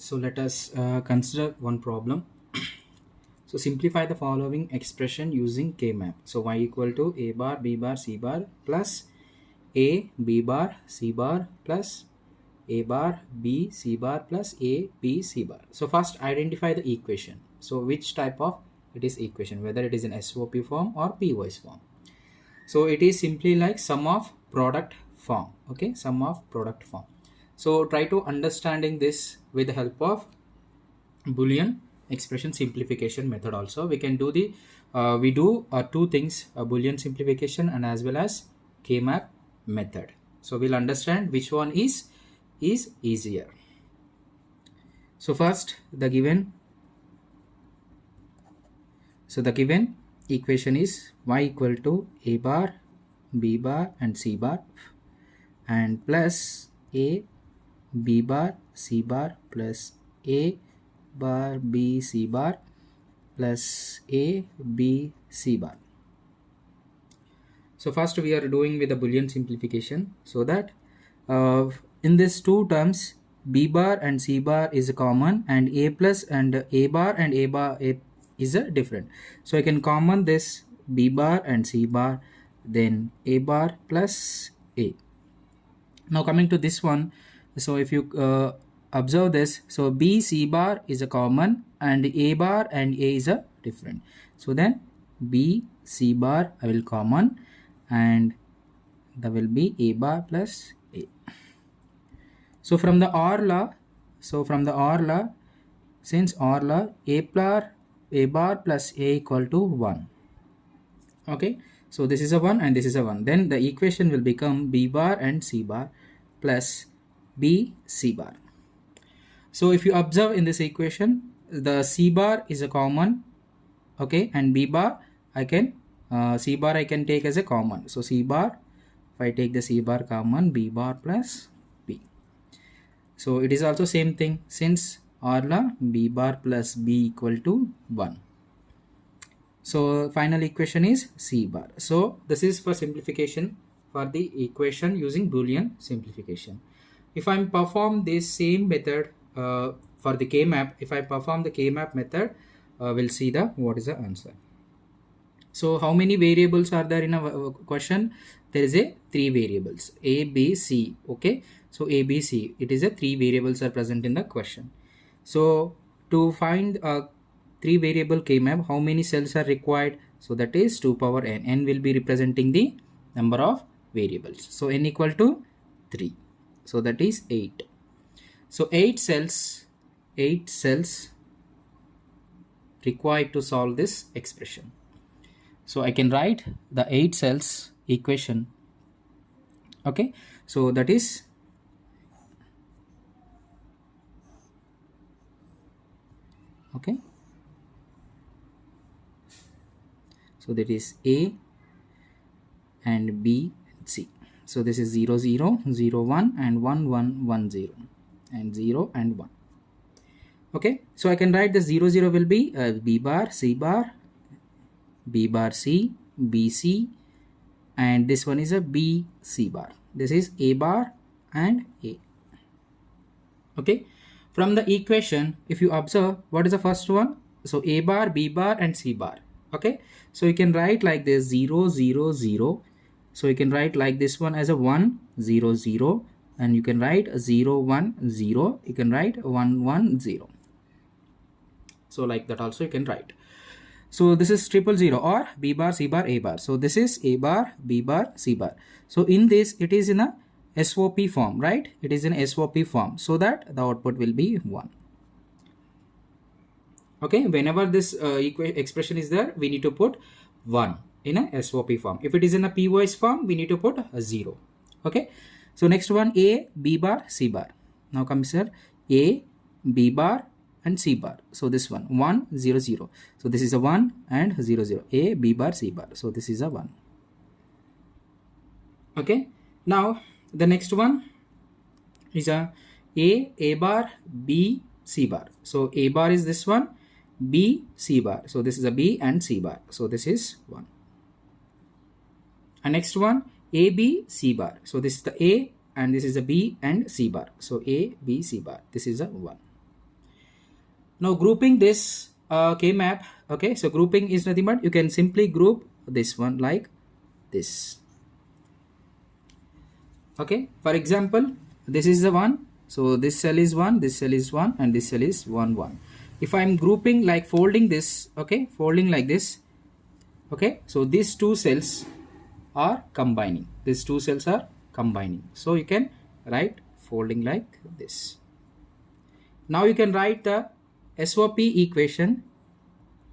So let us consider one problem. So simplify the following expression using K-map. So y equal to a bar b bar c bar plus a b bar c bar plus a bar b c bar plus a b c bar. So first identify the equation. So which type of it is equation, whether it is in SOP form or piecewise form. So it is simply like sum of product form. Okay, sum of product form. So try to understanding this with the help of Boolean expression simplification method. Also we can do the we do two things, Boolean simplification and as well as K-map method. So we'll understand which one is easier. So first the given equation is y equal to a bar b bar and c bar and plus a b bar c bar plus a bar b c bar plus a b c bar. So first we are doing with the Boolean simplification, so that in these two terms b bar and c bar is common and a plus and a bar and a bar is a different. So I can common this b bar and c bar, then a bar plus a. Now coming to this one, so if you observe this, so b c bar is a common and a bar and a is a different. So then b c bar I will common and that will be a bar plus a. So from the OR law, since OR law a bar plus a equal to 1. Okay, so this is a 1 and this is a 1, then the equation will become b bar and c bar plus b c bar. So if you observe in this equation, the c bar is a common, okay, and b bar I can c bar I can take as a common. So c bar, if I take the c bar common, b bar plus b. So it is also same thing, since OR law b bar plus b equal to 1. So final equation is c bar. So this is for simplification for the equation using Boolean simplification. If I perform this same method for the K-map, if I perform the K-map method, we'll see the what is the answer. So how many variables are there in a question? There is a 3 variables, a b c. Okay, so a b c, it is a 3 variables are present in the question. So to find a 3 variable K-map, how many cells are required? So that is 2 power n. N will be representing the number of variables. So n equal to 3. So that is 8. So 8 cells required to solve this expression. So I can write the 8 cells equation. Okay, so that is okay. So that is A and B and C. So this is 0 0 0 1 and 1 1 1 0 and 0 and 1. Okay, so I can write the 0 0 will be B bar C bar, B bar C, B C, and this one is a B C bar. This is A bar and A. Okay, from the equation, if you observe, what is the first one? So A bar, B bar and C bar. Okay, so you can write like this 0 0 0. So you can write like this one as a 1 0 0, and you can write 0 1 0. You can write 1 1 0. So like that also you can write. So this is 0 0 0 or B bar C bar A bar. So this is A bar B bar C bar. So in this it is in a SOP form, right? It is in SOP form, so that the output will be 1. Okay, whenever this expression is there, we need to put 1 in a SOP form. If it is in a piecewise form, we need to put a 0. Okay, so next one, A B bar C bar. Now comes here A B bar and C bar. So this one 1 0 0. So this is a 1 and 0 0. A B bar C bar. So this is a 1. Okay, now the next one is a bar B C bar. So A bar is this one, B C bar. So this is a B and C bar. So this is 1. And next one A B C bar. So this is the A and this is a B and C bar. So A B C bar. This is a 1. Now grouping this k-map, okay, so grouping is nothing but you can simply group this one like this. Okay, for example, this is the one, so this cell is 1, this cell is 1, and this cell is 1 1. If I'm grouping like folding this, okay, folding like this, okay, so these two cells are combining, these two cells are combining, so you can write folding like this. Now you can write the SOP equation,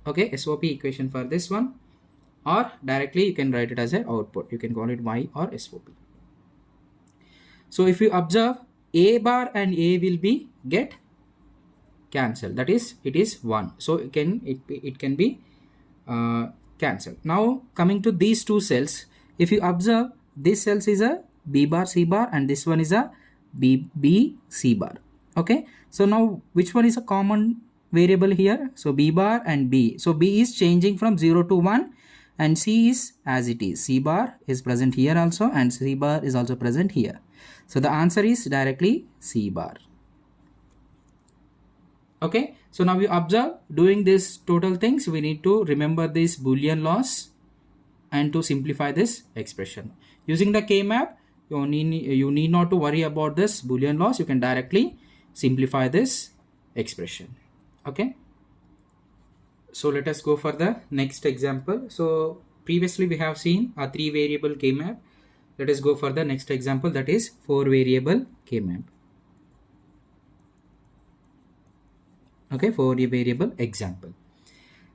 okay, SOP equation for this one, or directly you can write it as an output, you can call it Y or SOP. So if you observe, A bar and A will be get cancelled, that is it is 1, so it can be cancelled. Now coming to these two cells, if you observe, this cells is a B bar C bar and this one is a B C bar. Okay, so now which one is a common variable here? So B bar and B, so B is changing from 0 to 1 and C is as it is. C bar is present here also and C bar is also present here. So the answer is directly C bar. Okay, so now you observe, doing this total things, we need to remember this Boolean laws and to simplify this expression. Using the k-map, you need not to worry about this Boolean laws, you can directly simplify this expression. Okay, so let us go for the next example. So previously we have seen a 3 variable k-map. Let us go for the next example, that is 4 variable k-map. Okay, for a variable example.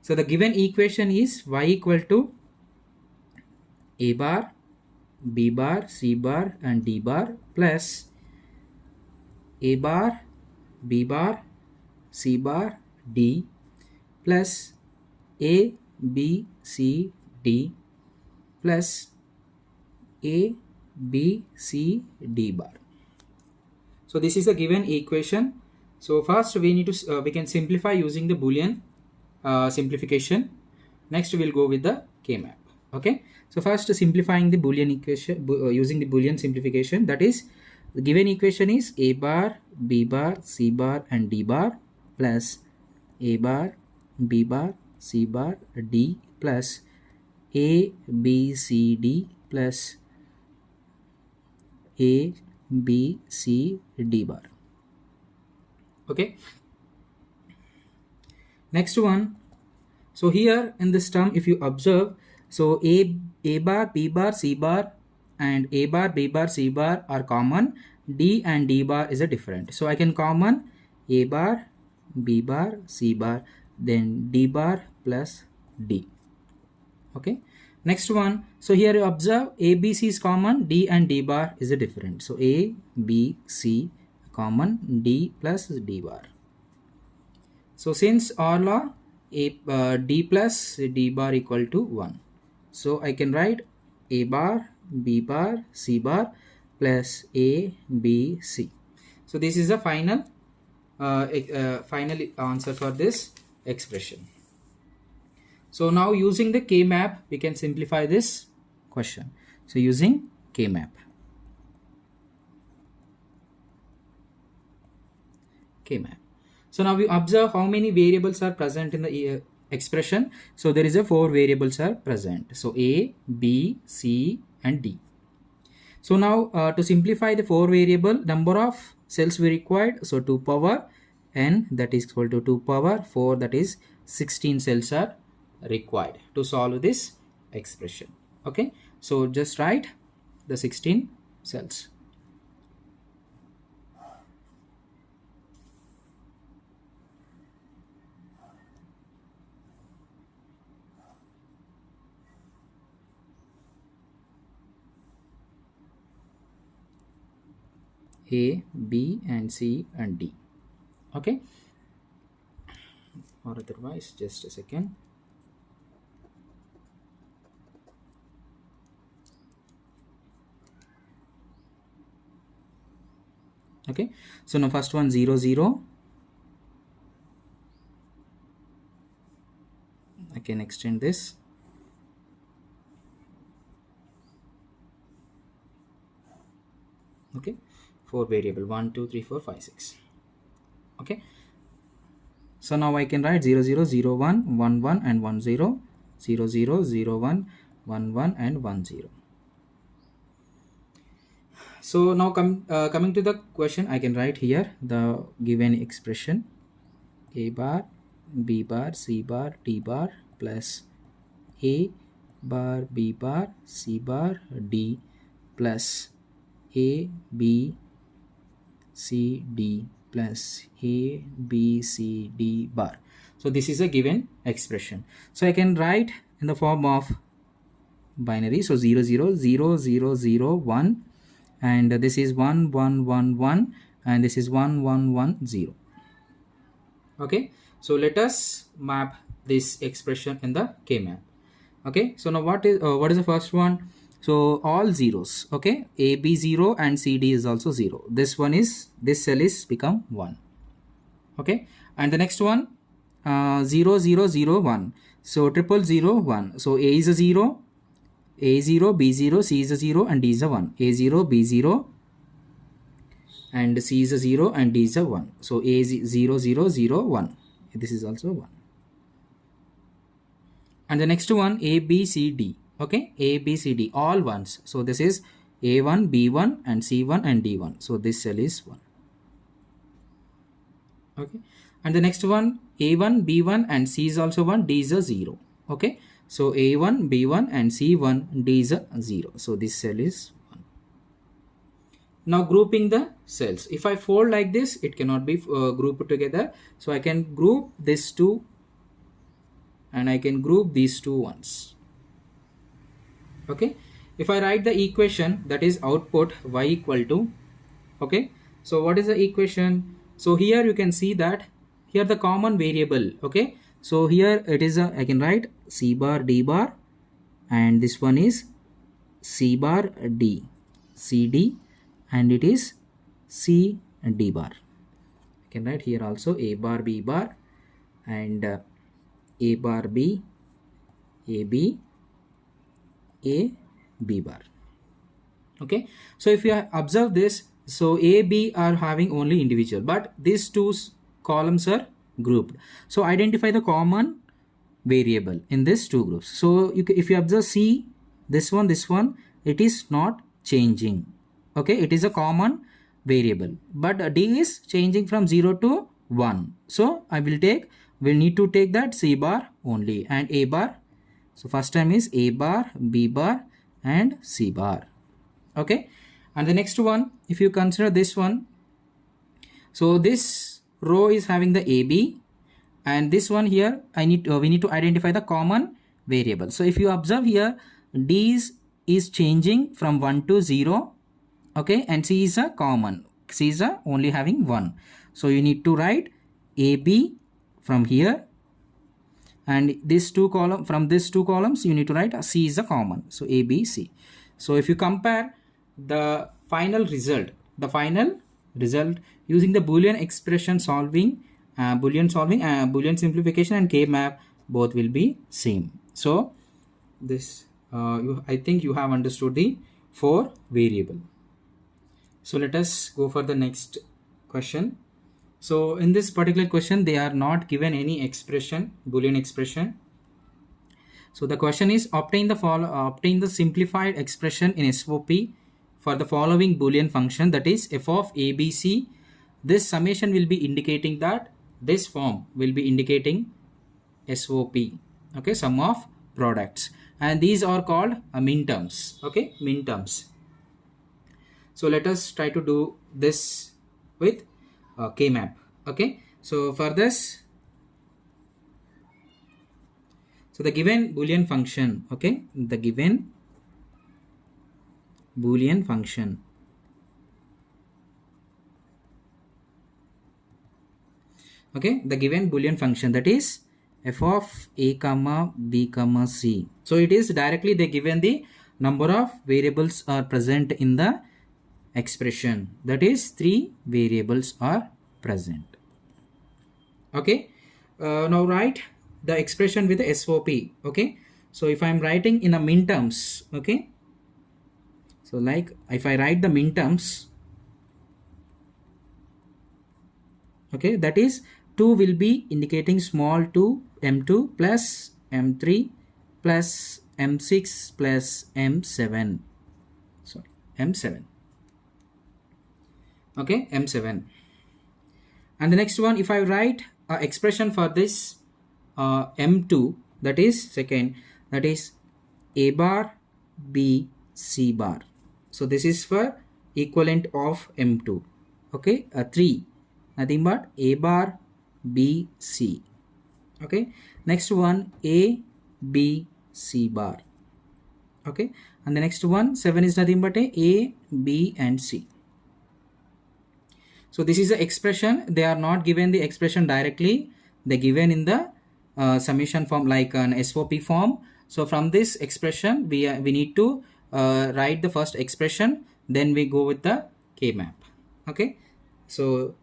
So the given equation is y equal to A bar, B bar, C bar and D bar plus A bar, B bar, C bar, D plus A, B, C, D plus A, B, C, D bar. So this is a given equation. So first we need to we can simplify using the Boolean simplification. Next we will go with the k-map. Okay, so first simplifying the Boolean equation using the Boolean simplification, that is the given equation is A bar, B bar, C bar and D bar plus A bar, B bar, C bar, D plus A, B, C, D plus A, B, C, D bar. Okay, next one. So here in this term, if you observe, so A bar, B bar, C bar and A bar, B bar, C bar are common, D and D bar is a different. So I can common A bar, B bar, C bar, then D bar plus D. Okay, next one. So here you observe A, B, C is common, D and D bar is a different. So A, B, C common, D plus D bar. So since all are D plus D bar equal to 1, so I can write A bar, B bar, C bar plus A, B, C. So this is the final answer for this expression. So now using the k-map, we can simplify this question. So using k-map. K-map. So now we observe how many variables are present in the expression. So there is a 4 variables are present. So A, B, C and D. So now to simplify the 4 variable, number of cells we required. So 2 power n, that is equal to 2 power 4, that is 16 cells are required to solve this expression. Okay, so just write the 16 cells. A, B and C and D. Okay, or otherwise just a second. Okay, so now first one 0 0, I can extend this. Okay, 4 variable 1 2 3 4 5 6. Okay, So now I can write 0 0 0 1 1 1 and 1 0, 0 0 0 1 1 1 and 1 0. So now coming to the question, I can write here the given expression a bar, b bar, c bar, d bar plus a bar, b bar, c bar, d plus a, b, c, d plus a, b, c, d bar. So this is a given expression. So I can write in the form of binary. So 0 0 0 0 0 1, and this is 1 1 1 1, and this is 1 1 1 0. Okay, so let us map this expression in the K-map. Okay, so now what is the first one? So all zeros. Okay, a, b 0 and c, d is also 0. This cell is become 1. Okay, and the next one 0 0 0 1. So 0 0 0 1. So a is a 0, a 0, b 0, c is a 0 and d is a 1. A 0, b 0 and c is a 0 and d is a 1. So a is 0 0 0 1. This is also 1. And the next one a, b, c, d. Okay, a, b, c, d all ones. So this is a1, b1 and c1 and d1. So this cell is 1. Okay, and the next one a1, b1 and c is also 1, d is a 0. Okay, so a1, b1 and c1, d is a 0. So this cell is 1. Now grouping the cells. If I fold like this, it cannot be grouped together. So I can group this two and I can group these two ones. Okay, if I write the equation, that is output y equal to, okay, so what is the equation? So here you can see that here the common variable. Okay, so here it is I can write c bar d bar, and this one is c bar d, cd, and it is c d bar. I can write here also a bar b bar and a bar b, a b, a b bar. Okay, so if you observe this, so a, b are having only individual, but these two columns are grouped. So identify the common variable in these two groups. So if you observe c, this one, it is not changing. Okay, it is a common variable, but d is changing from 0 to 1. So we'll need to take that c bar only, and a bar. So first time is a bar, b bar and c bar. Okay, and the next one, if you consider this one, so this row is having the AB, and this one here we need to identify the common variable. So if you observe here, D is changing from 1 to 0. Okay, and C is a common. C is only having 1. So you need to write AB from here, and these two columns, from these two columns you need to write C is a common. So A, B, C. So if you compare the final result using the Boolean expression solving, Boolean simplification and K-map, both will be same. So this I think you have understood the 4 variable. So let us go for the next question. So in this particular question, they are not given any expression, Boolean expression. So the question is obtain the simplified expression in SOP for the following Boolean function, that is f of ABC. This summation will be indicating that this form will be indicating SOP. Okay, sum of products, and these are called min terms. Okay, min terms. So let us try to do this with K-map. Okay, so for this, so the given Boolean function, okay, the given Boolean function, okay, the given Boolean function, that is f of a comma b comma c. So it is directly they given the number of variables are present in the expression, that is 3 variables are present. Okay, now write the expression with the SOP. Okay, so if I'm writing in the min terms, okay, so like if I write the min terms, okay, that is 2 will be indicating small 2, M2 plus M3 plus M6 plus M7. Sorry, M7. Okay, M7. And the next one, if I write expression for this M2, that is second, that is A bar B C bar. So this is for equivalent of M2. Okay, 3, nothing but A bar B C. Okay, next one A B C bar. Okay, and the next one 7 is nothing but A B and C. So this is the expression. They are not given the expression directly. They given in the summation form, like an SOP form. So from this expression, we need to write the first expression. Then we go with the K-map. Okay. So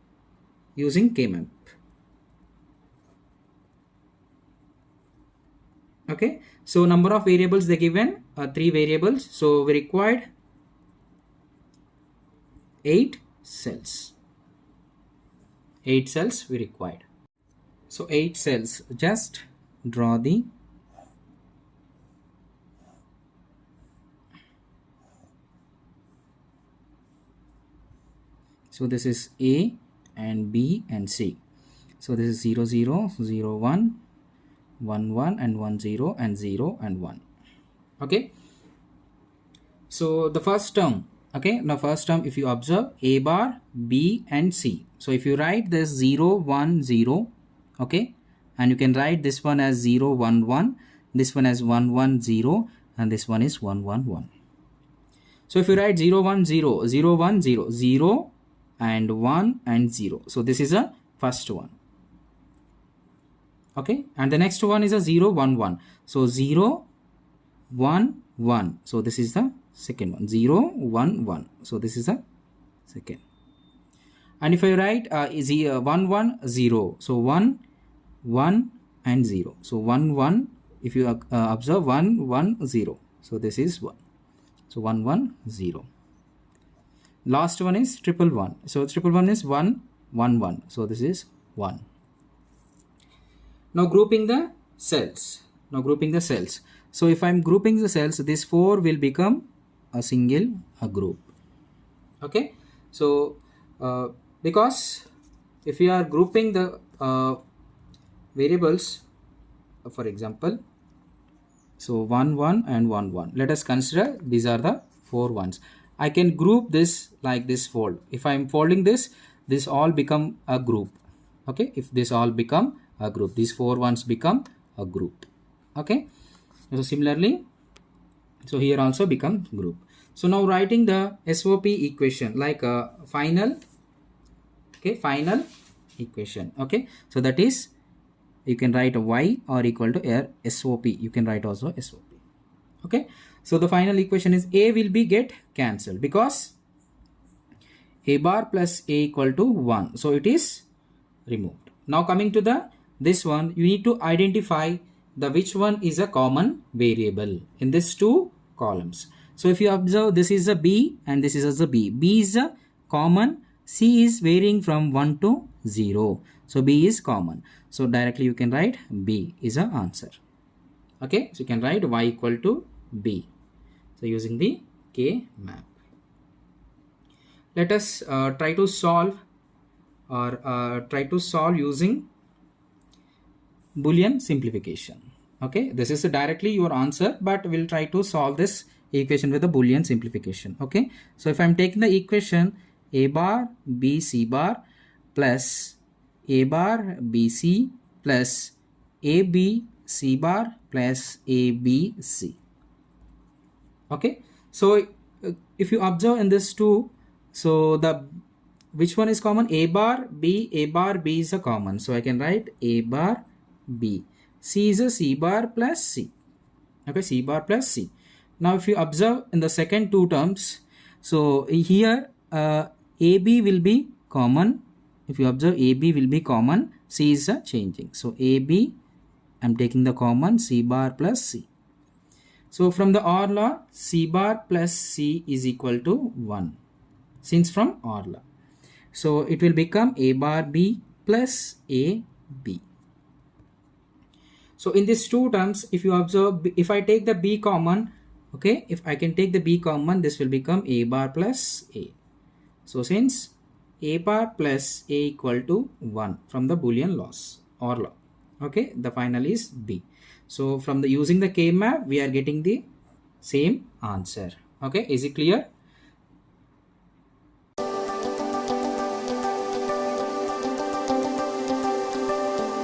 using K-map. Okay. So number of variables they given, 3 variables. So we required 8 cells. 8 cells we required. So 8 cells, just draw the so this is A and B and C. So this is 0 0 0 1 1 1 and 1 0 and 0 and 1. Okay, so the first term, okay, now first term, if you observe A bar B and C, so if you write this 0 1 0, okay, and you can write this one as 0 1 1, this one as 1 1 0, and this one is 1 1 1. So if you write 0 1 0 0 1 0 0 and 1 and 0, so this is a first one. Okay, and the next one is a 0 1 1, so 0 1 1, so this is the second one. 0 1 1, so this is a second. And if I write 1 1 0, so 1 1 and 0, so 1 1, if you observe 1 1 0, so this is 1, so 1 1 0. Last one is 1 1 1, so 1 1 is 1 1 1, so this is 1. Now grouping the cells. So if I'm grouping the cells, this 4 will become a group. Okay, so because if you are grouping the variables, for example, so 1 1 and 1 1, let us consider these are the 4 ones. I can group this like this fold. If I'm folding this all become a group. Okay, if this all become a group, these 4 ones become a group. Okay, so similarly, so here also become group. So now writing the SOP equation, like a final equation. Okay, so that is, you can write a y or equal to SOP. You can write also SOP. Okay, so the final equation is A will be get cancelled because A bar plus A equal to 1, so it is removed. Now coming to this one, you need to identify the which one is a common variable in these 2 columns. So if you observe, this is a B and this is also B. B is a common, C is varying from 1 to 0. So B is common. So directly you can write B is a answer. Okay, so you can write Y equal to B. So using the K map. Let us try to solve using Boolean simplification. Okay, this is directly your answer, but we'll try to solve this equation with a Boolean simplification. Okay, so if I'm taking the equation A bar B C bar plus A bar B C plus A B C bar plus A B C. Okay, so if you observe in this 2, so which one is common? A bar B is a common, so I can write A bar B. C is a C bar plus C. Okay, C bar plus C. Now if you observe in the second 2 terms, so here AB will be common. If you observe, AB will be common, C is changing. So AB, I'm taking the common, C bar plus C. So from the OR law, C bar plus C is equal to 1, since from OR law. So it will become A bar B plus a b. So in these two terms, if you observe, if I take the b common, okay, if I can take the b common, this will become a bar plus a. So since a bar plus a equal to 1 from the Boolean loss or law, okay, the final is b. So from the using the K map, we are getting the same answer. Okay, is it clear?